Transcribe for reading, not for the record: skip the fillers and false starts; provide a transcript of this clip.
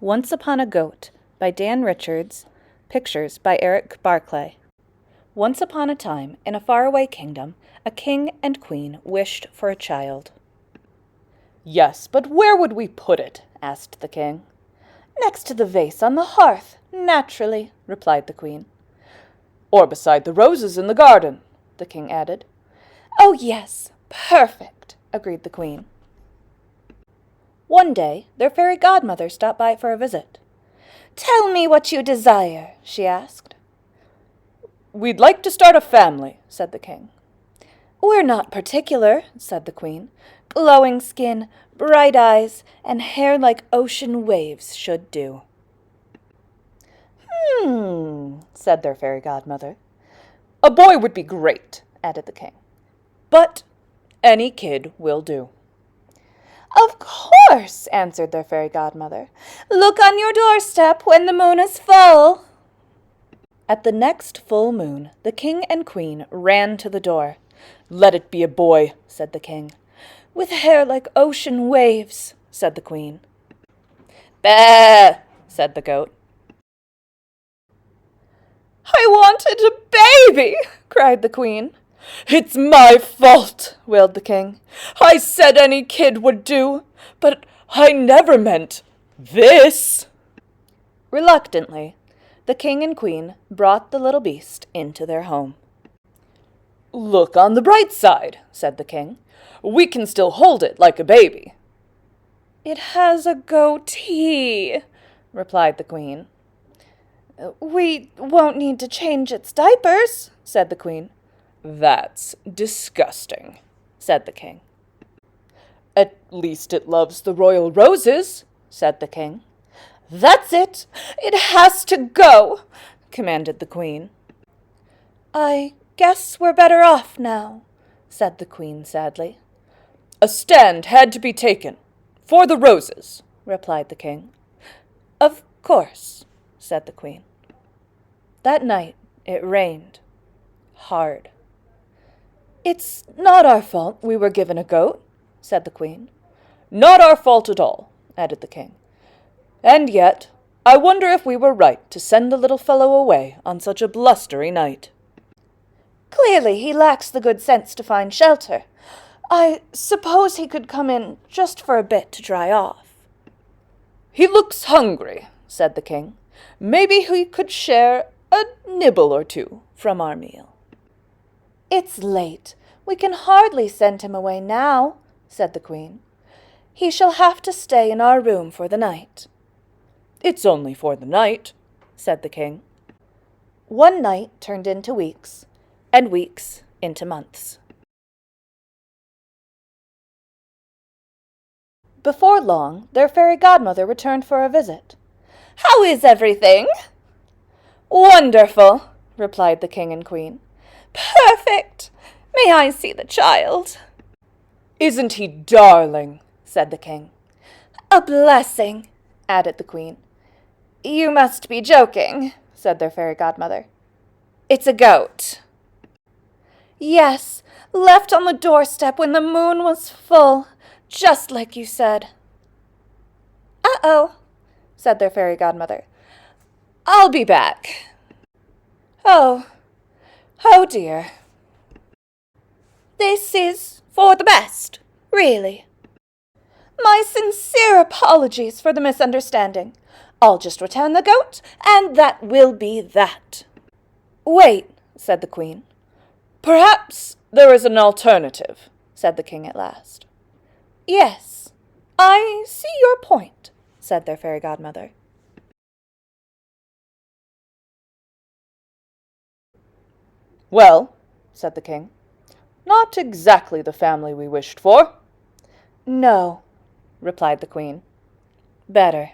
Once Upon a Goat by Dan Richards. Pictures by Eric Barclay. Once upon a time, in a faraway kingdom, a king and queen wished for a child. "Yes, but where would we put it?" asked the king. "Next to the vase on the hearth, naturally," replied the queen. "Or beside the roses in the garden," the king added. "Oh, yes, perfect," agreed the queen. One day, their fairy godmother stopped by for a visit. "Tell me what you desire," she asked. "We'd like to start a family," said the king. "We're not particular," said the queen. "Glowing skin, bright eyes, and hair like ocean waves should do." Said their fairy godmother. "A boy would be great," added the king. "But any kid will do." "Of course," answered their fairy godmother. "Look on your doorstep when the moon is full." At the next full moon, the king and queen ran to the door. "Let it be a boy," said the king. "With hair like ocean waves," said the queen. "Bah!" said the goat. "I wanted a baby!" cried the queen. "It's my fault," wailed the king. "I said any kid would do, but I never meant this." Reluctantly, the king and queen brought the little beast into their home. "Look on the bright side," said the king. "We can still hold it like a baby." "It has a goatee," replied the queen. "We won't need to change its diapers," said the queen. "That's disgusting," said the king. "At least it loves the royal roses," said the king. "That's it! It has to go!" commanded the queen. "I guess we're better off now," said the queen sadly. "A stand had to be taken. For the roses," replied the king. "Of course," said the queen. That night it rained. Hard. "It's not our fault we were given a goat," said the queen. "Not our fault at all," added the king. "And yet, I wonder if we were right to send the little fellow away on such a blustery night." "Clearly he lacks the good sense to find shelter. I suppose he could come in just for a bit to dry off." "He looks hungry," said the king. "Maybe he could share a nibble or two from our meal." "It's late. We can hardly send him away now," said the queen. "He shall have to stay in our room for the night." "It's only for the night," said the king. One night turned into weeks, and weeks into months. Before long, their fairy godmother returned for a visit. "How is everything?" "Wonderful," replied the king and queen. "Perfect! May I see the child?" "Isn't he darling?" said the king. "A blessing," added the queen. "You must be joking," said their fairy godmother. "It's a goat." "Yes, left on the doorstep when the moon was full, just like you said." "Uh-oh," said their fairy godmother. "I'll be back." Oh dear. This is for the best, really. My sincere apologies for the misunderstanding. I'll just return the goat, and that will be that." "Wait," said the queen. "Perhaps there is an alternative," said the king at last. "Yes, I see your point," said their fairy godmother. "Well," said the king, "not exactly the family we wished for." "No," replied the queen. "Better."